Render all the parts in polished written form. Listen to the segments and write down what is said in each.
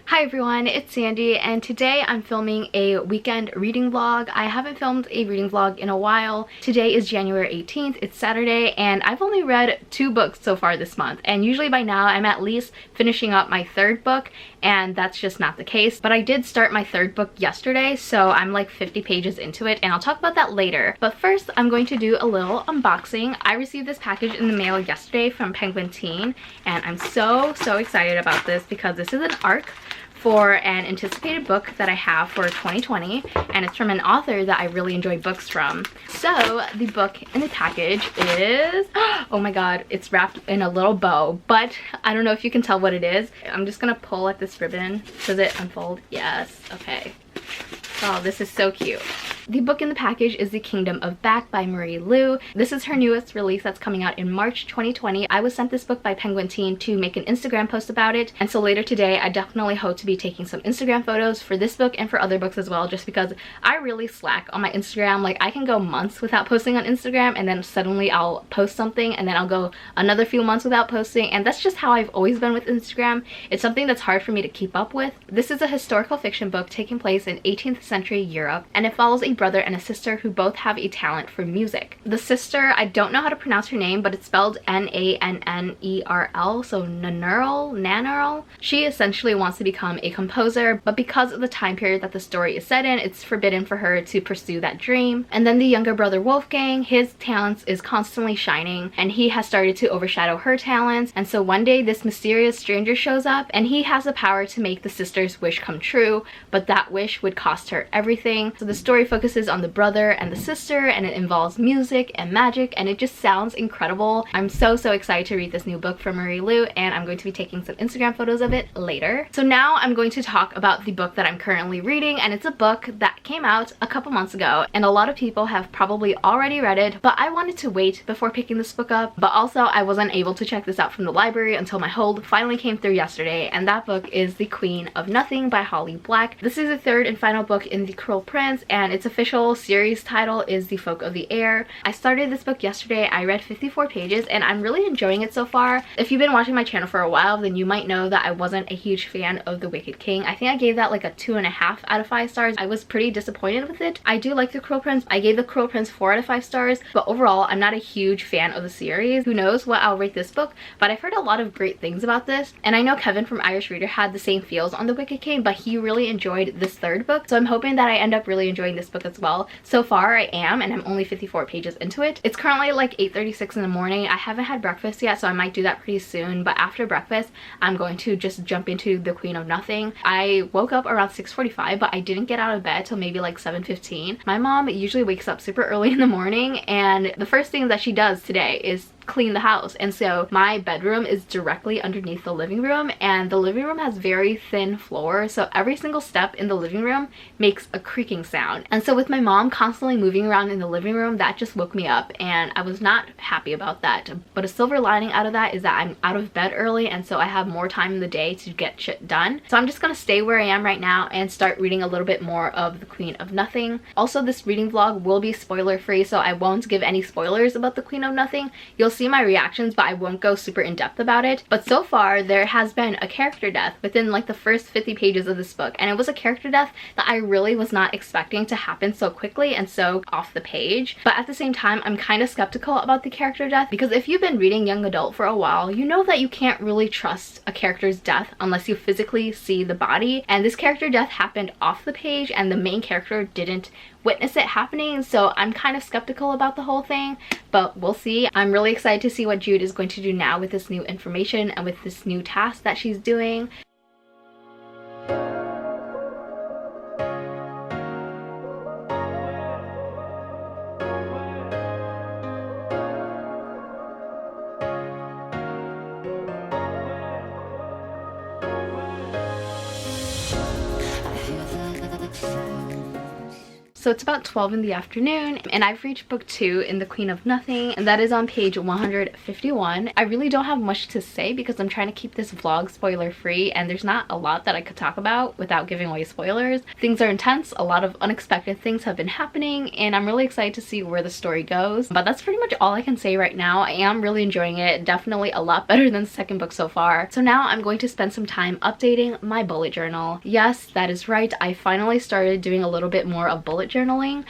Hi everyone, it's Sandy, and today I'm filming a weekend reading vlog. I haven't filmed a reading vlog in a while. Today is January 18th, it's Saturday, and I've only read 2 books so far this month. And usually by now I'm at least finishing up my 3rd book, and that's just not the case. But I did start my 3rd book yesterday, so I'm like 50 pages into it, and I'll talk about that later. But first, I'm going to do a little unboxing. I received this package in the mail yesterday from Penguin Teen, and I'm so excited about this because this is an ARC for an anticipated book that I have for 2020, and it's from an author that I really enjoy books from. So the book in the package is, oh my god, it's wrapped in a little bow, but I don't know if you can tell what it is. I'm just gonna pull at this ribbon. Does it unfold? Yes. Okay. Oh, this is so cute. The book in the package is The Kingdom of Back by Marie Lu. This is her newest release that's coming out in March 2020. I was sent this book by Penguin Teen to make an Instagram post about it, and so later today I definitely hope to be taking some Instagram photos for this book and for other books as well, just because I really slack on my Instagram. Like, I can go months without posting on Instagram, and then suddenly I'll post something, and then I'll go another few months without posting, and that's just how I've always been with Instagram. It's something that's hard for me to keep up with. This is a historical fiction book taking place in 18th century Europe, and it follows a brother and a sister who both have a talent for music. The sister, I don't know how to pronounce her name, but it's spelled N-A-N-N-E-R-L, so Nannerl. She essentially wants to become a composer, but because of the time period that the story is set in, it's forbidden for her to pursue that dream. And then the younger brother Wolfgang, his talents is constantly shining, and he has started to overshadow her talents, and so one day this mysterious stranger shows up, and he has the power to make the sister's wish come true, but that wish would cost her everything. So the story focuses on the brother and the sister, and it involves music and magic, and it just sounds incredible. I'm so excited to read this new book from Marie Lu, and I'm going to be taking some Instagram photos of it later. So now I'm going to talk about the book that I'm currently reading, and it's a book that came out a couple months ago, and a lot of people have probably already read it, but I wanted to wait before picking this book up. But also I wasn't able to check this out from the library until my hold finally came through yesterday, and that book is The Queen of Nothing by Holly Black. This is the 3rd and final book in the Cruel Prince, and its official series title is The Folk of the Air. I started this book yesterday. I read 54 pages, and I'm really enjoying it so far. If you've been watching my channel for a while, then you might know that I wasn't a huge fan of The Wicked King. I think I gave that like a 2.5 out of 5 stars. I was pretty disappointed with it. I do like The Cruel Prince. I gave The Cruel Prince 4 out of 5 stars, but overall I'm not a huge fan of the series. Who knows what I'll rate this book, but I've heard a lot of great things about this, and I know Kevin from Irish Reader had the same feels on The Wicked King, but he really enjoyed this 3rd book, so I'm hoping that I end up really enjoying this book as well. So far I am, and I'm only 54 pages into it. It's currently like 8:36 in the morning. I haven't had breakfast yet, so I might do that pretty soon, but after breakfast I'm going to just jump into The Queen of Nothing. I woke up around 6:45, but I didn't get out of bed till maybe like 7:15. My mom usually wakes up super early in the morning, and the first thing that she does today is clean the house, and so my bedroom is directly underneath the living room, and the living room has very thin floor, so every single step in the living room makes a creaking sound. And so with my mom constantly moving around in the living room, that just woke me up, and I was not happy about that. But a silver lining out of that is that I'm out of bed early, and so I have more time in the day to get shit done. So I'm just gonna stay where I am right now and start reading a little bit more of The Queen of Nothing. Also, this reading vlog will be spoiler free, so I won't give any spoilers about The Queen of Nothing. You'll see my reactions, but I won't go super in depth about it. But so far there has been a character death within like the first 50 pages of this book, and it was a character death that I really was not expecting to happen so quickly and so off the page. But at the same time, I'm kind of skeptical about the character death, because if you've been reading young adult for a while, you know that you can't really trust a character's death unless you physically see the body, and this character death happened off the page and the main character didn't witness it happening, so I'm kind of skeptical about the whole thing, but we'll see. I'm really excited to see what Jude is going to do now with this new information and with this new task that she's doing. So it's about 12 in the afternoon, and I've reached book 2 in The Queen of Nothing, and that is on page 151. I really don't have much to say because I'm trying to keep this vlog spoiler free, and there's not a lot that I could talk about without giving away spoilers. Things are intense, a lot of unexpected things have been happening, and I'm really excited to see where the story goes. But that's pretty much all I can say right now. I am really enjoying it, definitely a lot better than the second book so far. So now I'm going to spend some time updating my bullet journal. Yes, that is right, I finally started doing a little bit more of bullet journaling.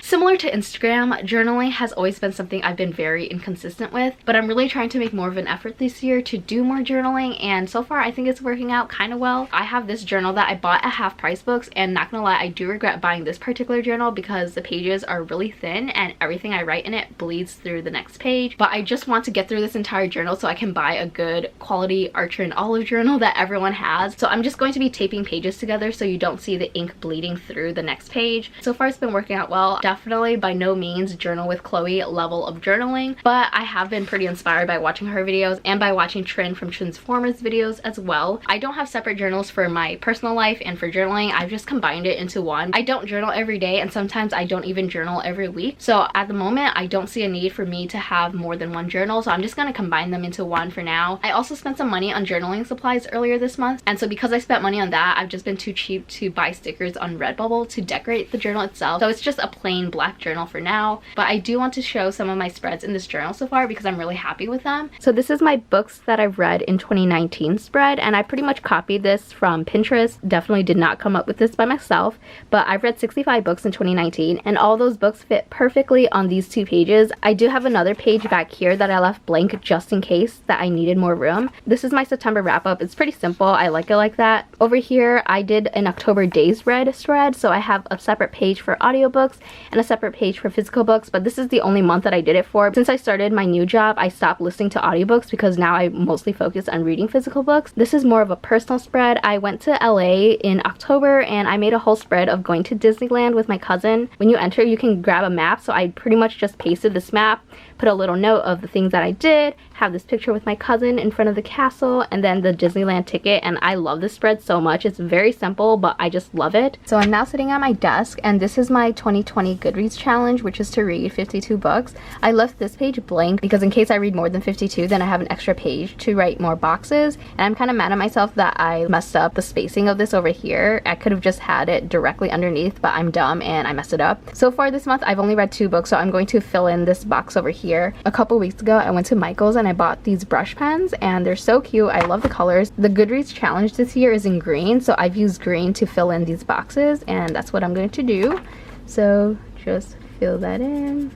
Similar to Instagram, journaling has always been something I've been very inconsistent with, but I'm really trying to make more of an effort this year to do more journaling, and so far I think it's working out kind of well. I have this journal that I bought at Half Price Books, and not gonna lie, I do regret buying this particular journal because the pages are really thin and everything I write in it bleeds through the next page. But I just want to get through this entire journal so I can buy a good quality Archer and Olive journal that everyone has. So I'm just going to be taping pages together so you don't see the ink bleeding through the next page. So far it's been working out well. Definitely by no means journal with Chloe level of journaling, but I have been pretty inspired by watching her videos and by watching Trin from Transformers videos as well. I don't have separate journals for my personal life and for journaling. I've just combined it into one. I don't journal every day, and sometimes I don't even journal every week. So at the moment I don't see a need for me to have more than one journal, so I'm just going to combine them into one for now. I also spent some money on journaling supplies earlier this month, and so because I spent money on that, I've just been too cheap to buy stickers on Redbubble to decorate the journal itself. So it's just a plain black journal for now, but I do want to show some of my spreads in this journal so far because I'm really happy with them. So this is my books that I've read in 2019 spread, and I pretty much copied this from Pinterest. Definitely did not come up with this by myself, but I've read 65 books in 2019, and all those books fit perfectly on these 2 pages. I do have another page back here that I left blank just in case that I needed more room. This is my September wrap-up. It's pretty simple. I like it like that. Over here I did an October days read spread, so I have a separate page for audiobooks and a separate page for physical books, but this is the only month that I did it for. Since I started my new job, I stopped listening to audiobooks because now I mostly focus on reading physical books. This is more of a personal spread. I went to LA in October and I made a whole spread of going to Disneyland with my cousin. When you enter, you can grab a map, so I pretty much just pasted this map, put a little note of the things that I did, have this picture with my cousin in front of the castle, and then the Disneyland ticket, and I love this spread so much. It's very simple, but I just love it. So I'm now sitting at my desk, and this is my 2020 Goodreads challenge, which is to read 52 books. I left this page blank because in case I read more than 52, then I have an extra page to write more boxes, and I'm kind of mad at myself that I messed up the spacing of this over here. I could have just had it directly underneath, but I'm dumb and I messed it up. So far this month, I've only read 2 books, so I'm going to fill in this box over here. A couple weeks ago, I went to Michael's and I bought these brush pens, and they're so cute. I love the colors. The Goodreads challenge this year is in green, so I've used green to fill in these boxes, and that's what I'm going to do. So just fill that in.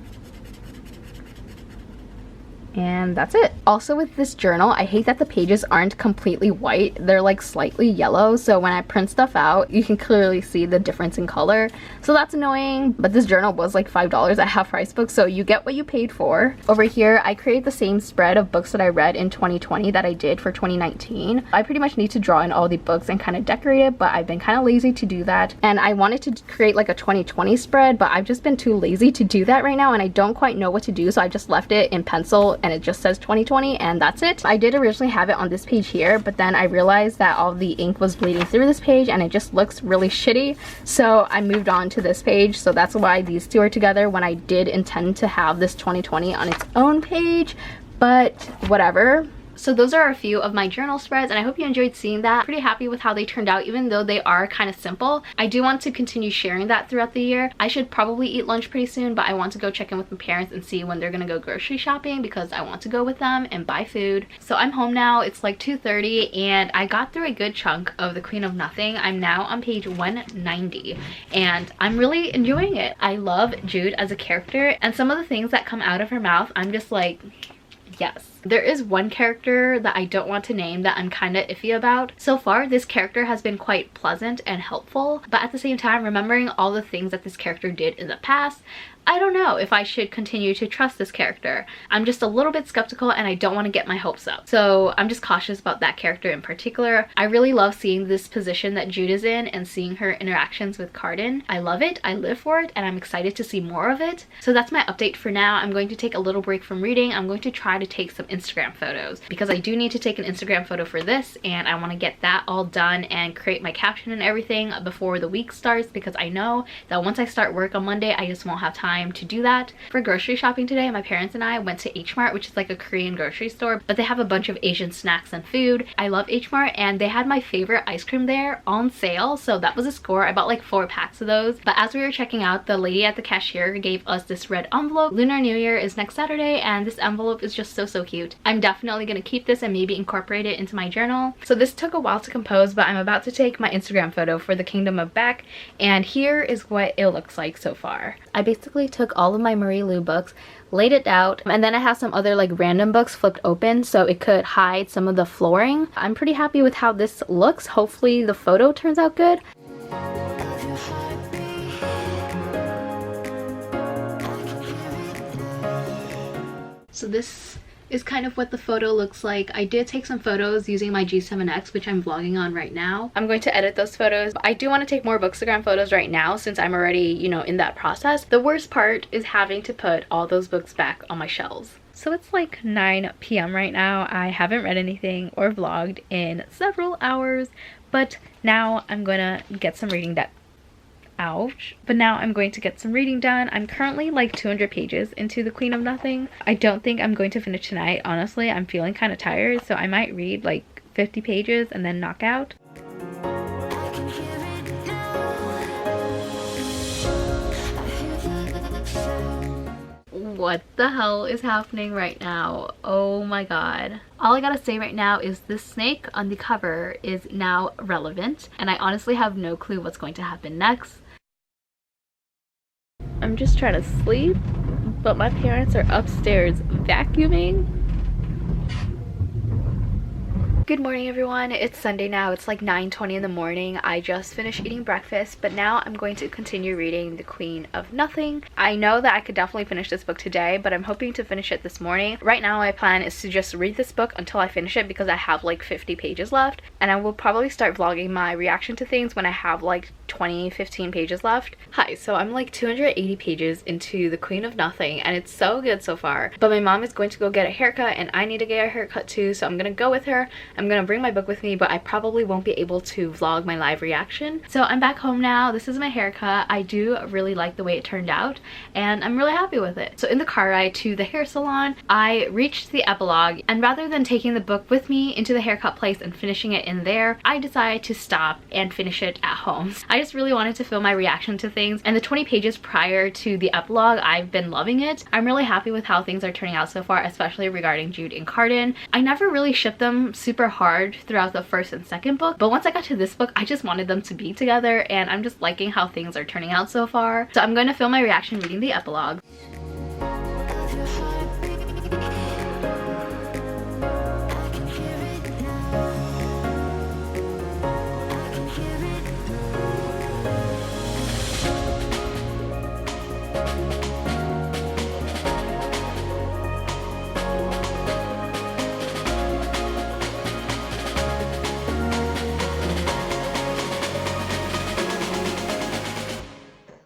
And that's it. Also with this journal, I hate that the pages aren't completely white. They're like slightly yellow, so when I print stuff out, you can clearly see the difference in color. So that's annoying, but this journal was like $5 at Half Price Books, so you get what you paid for. Over here, I created the same spread of books that I read in 2020 that I did for 2019. I pretty much need to draw in all the books and kind of decorate it, but I've been kind of lazy to do that. And I wanted to create like a 2020 spread, but I've just been too lazy to do that right now, and I don't quite know what to do, so I just left it in pencil and it just says 2020, and that's it. I did originally have it on this page here, but then I realized that all the ink was bleeding through this page and it just looks really shitty, so I moved on to this page. So that's why these 2 are together, when I did intend to have this 2020 on its own page, but whatever. So those are a few of my journal spreads, and I hope you enjoyed seeing that. Pretty happy with how they turned out, even though they are kind of simple. I do want to continue sharing that throughout the year. I should probably eat lunch pretty soon, but I want to go check in with my parents and see when they're gonna go grocery shopping because I want to go with them and buy food. So I'm home now. It's like 2:30 and I got through a good chunk of The Queen of Nothing. I'm now on page 190 and I'm really enjoying it. I love Jude as a character, and some of the things that come out of her mouth, I'm just like, yes. There is one character that I don't want to name that I'm kind of iffy about. So far, this character has been quite pleasant and helpful, but at the same time, remembering all the things that this character did in the past, I don't know if I should continue to trust this character. I'm just a little bit skeptical and I don't want to get my hopes up. So I'm just cautious about that character in particular. I really love seeing this position that Jude is in and seeing her interactions with Cardan. I love it, I live for it, and I'm excited to see more of it. So that's my update for now. I'm going to take a little break from reading. I'm going to try to take some Instagram photos because I do need to take an Instagram photo for this, and I want to get that all done and create my caption and everything before the week starts, because I know that once I start work on Monday, I just won't have time to do that. For grocery shopping today, my parents and I went to H Mart, which is like a Korean grocery store, but they have a bunch of Asian snacks and food. I love H Mart, and they had my favorite ice cream there on sale, so that was a score. I bought like 4 packs of those. But as we were checking out, the lady at the cashier gave us this red envelope. Lunar New Year is next Saturday, and this envelope is just so cute. I'm definitely gonna keep this and maybe incorporate it into my journal. So this took a while to compose, but I'm about to take my Instagram photo for the Kingdom of Back, and here is what it looks like so far. I basically took all of my Marie Lu books, laid it out, and then I have some other like random books flipped open so it could hide some of the flooring. I'm pretty happy with how this looks. Hopefully the photo turns out good. So this is kind of what the photo looks like. I did take some photos using my G7X, which I'm vlogging on right now. I'm going to edit those photos. I do want to take more Bookstagram photos right now since I'm already, you know, in that process. The worst part is having to put all those books back on my shelves. So it's like 9 p.m. right now. I haven't read anything or vlogged in several hours, but now I'm gonna get some reading done. Ouch. But now I'm going to get some reading done. I'm currently like 200 pages into The Queen of Nothing. I don't think I'm going to finish tonight, honestly. I'm feeling kind of tired, so I might read like 50 pages and then knock out. What the hell is happening right now? Oh my god. All I gotta say right now is this snake on the cover is now relevant, and I honestly have no clue what's going to happen next. I'm just trying to sleep, but my parents are upstairs vacuuming. Good morning everyone, it's Sunday now. It's like 9:20 in the morning. I just finished eating breakfast, but now I'm going to continue reading The Queen of Nothing. I know that I could definitely finish this book today, but I'm hoping to finish it this morning. Right now my plan is to just read this book until I finish it because I have like 50 pages left, and I will probably start vlogging my reaction to things when I have like 15 pages left. Hi, so I'm like 280 pages into The Queen of Nothing, and it's so good so far, but my mom is going to go get a haircut and I need to get a haircut too, so I'm gonna go with her. I'm gonna bring my book with me, but I probably won't be able to vlog my live reaction. So I'm back home now. This is my haircut. I do really like the way it turned out, and I'm really happy with it. So in the car ride to the hair salon, I reached the epilogue, and rather than taking the book with me into the haircut place and finishing it in there, I decided to stop and finish it at home. I just really wanted to film my reaction to things, and the 20 pages prior to the epilogue, I've been loving it. I'm really happy with how things are turning out so far, especially regarding Jude and Carden. I never really shipped them super hard throughout the first and second book, but once I got to this book, I just wanted them to be together, and I'm just liking how things are turning out so far. So I'm going to film my reaction reading the epilogue.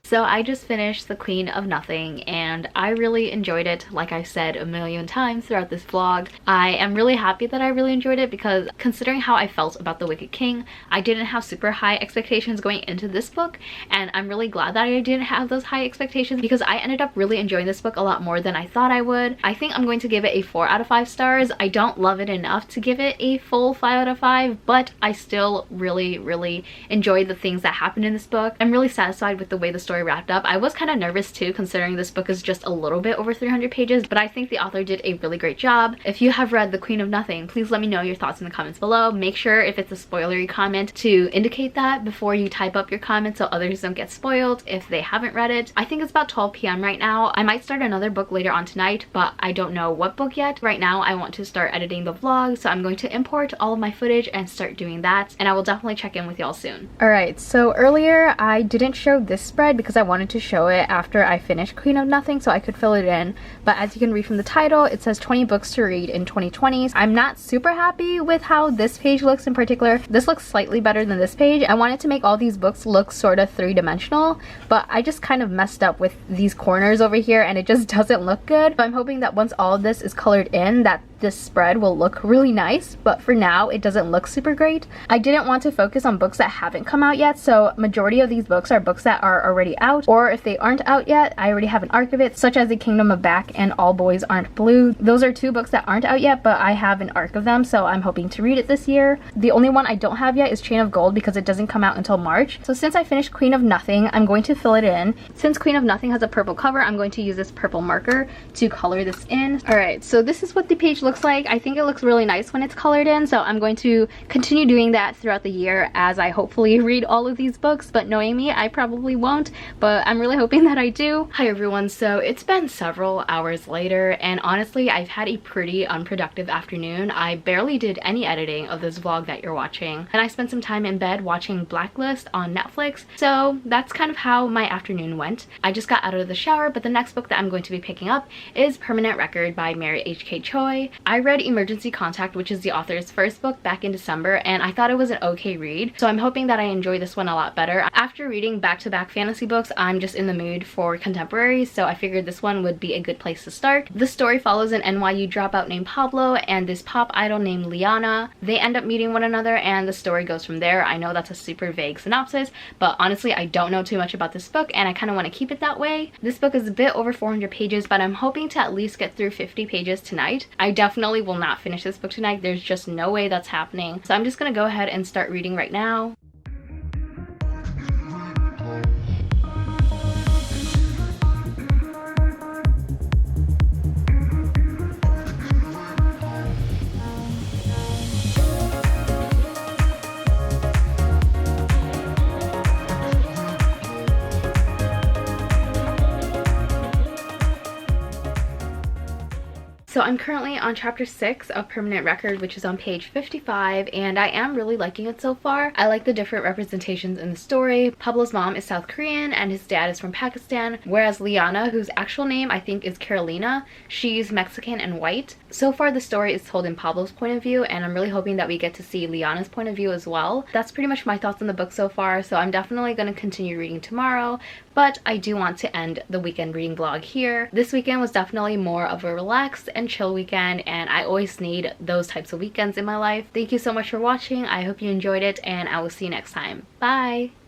So I just finished The Queen of Nothing, and I really enjoyed it, like I said a million times throughout this vlog. I am really happy that I really enjoyed it because considering how I felt about The Wicked King, I didn't have super high expectations going into this book, and I'm really glad that I didn't have those high expectations because I ended up really enjoying this book a lot more than I thought I would. I think I'm going to give it a 4 out of 5 stars. I don't love it enough to give it a full 5 out of 5, but I still really enjoyed the things that happened in this book. I'm really satisfied with the way the story wrapped up. I was kind of nervous too, considering this book is just a little bit over 300 pages, but I think the author did a really great job. If you have read The Queen of Nothing, please let me know your thoughts in the comments below. Make sure if it's a spoilery comment to indicate that before you type up your comment so others don't get spoiled if they haven't read it. I think it's about 12 p.m. right now. I might start another book later on tonight, but I don't know what book yet. Right now I want to start editing the vlog, so I'm going to import all of my footage and start doing that, and I will definitely check in with y'all soon. Alright, so earlier I didn't show this spread because I wanted to show it after I finished Queen of Nothing so I could fill it in, but as you can read from the title, it says 20 books to read in 2020. I'm not super happy with how this page looks in particular. This looks slightly better than this page. I wanted to make all these books look sort of three-dimensional, but I just kind of messed up with these corners over here and it just doesn't look good. But I'm hoping that once all of this is colored in, that this spread will look really nice, but for now it doesn't look super great. I didn't want to focus on books that haven't come out yet, so majority of these books are books that are already out, or if they aren't out yet, I already have an arc of it, such as The Kingdom of Back and All Boys Aren't Blue. Those are two books that aren't out yet, but I have an arc of them, so I'm hoping to read it this year. The only one I don't have yet is Chain of Gold because it doesn't come out until March. So since I finished Queen of Nothing, I'm going to fill it in. Since Queen of Nothing has a purple cover, I'm going to use this purple marker to color this in. Alright, so this is what the page looks like. I think it looks really nice when it's colored in, so I'm going to continue doing that throughout the year as I hopefully read all of these books, but knowing me, I probably won't, but I'm really hoping that I do. Hi everyone, so it's been several hours later, and honestly, I've had a pretty unproductive afternoon. I barely did any editing of this vlog that you're watching, and I spent some time in bed watching Blacklist on Netflix, so that's kind of how my afternoon went. I just got out of the shower, but the next book that I'm going to be picking up is Permanent Record by Mary H.K. Choi. I read Emergency Contact, which is the author's first book, back in December, and I thought it was an okay read, so I'm hoping that I enjoy this one a lot better. After reading back-to-back fantasy books, I'm just in the mood for contemporary, so I figured this one would be a good place to start. The story follows an NYU dropout named Pablo and this pop idol named Liana. They end up meeting one another and the story goes from there. I know that's a super vague synopsis, but honestly I don't know too much about this book and I kind of want to keep it that way. This book is a bit over 400 pages, but I'm hoping to at least get through 50 pages tonight. I definitely will not finish this book tonight. There's just no way that's happening. So I'm just gonna go ahead and start reading right now. So I'm currently on chapter 6 of Permanent Record, which is on page 55, and I am really liking it so far. I like the different representations in the story. Pablo's mom is South Korean and his dad is from Pakistan, whereas Liana, whose actual name I think is Carolina, she's Mexican and white. So far the story is told in Pablo's point of view, and I'm really hoping that we get to see Liana's point of view as well. That's pretty much my thoughts on the book so far, so I'm definitely going to continue reading tomorrow, but I do want to end the weekend reading vlog here. This weekend was definitely more of a relaxed and chill weekend, and I always need those types of weekends in my life. Thank you so much for watching. I hope you enjoyed it, and I will see you next time. Bye!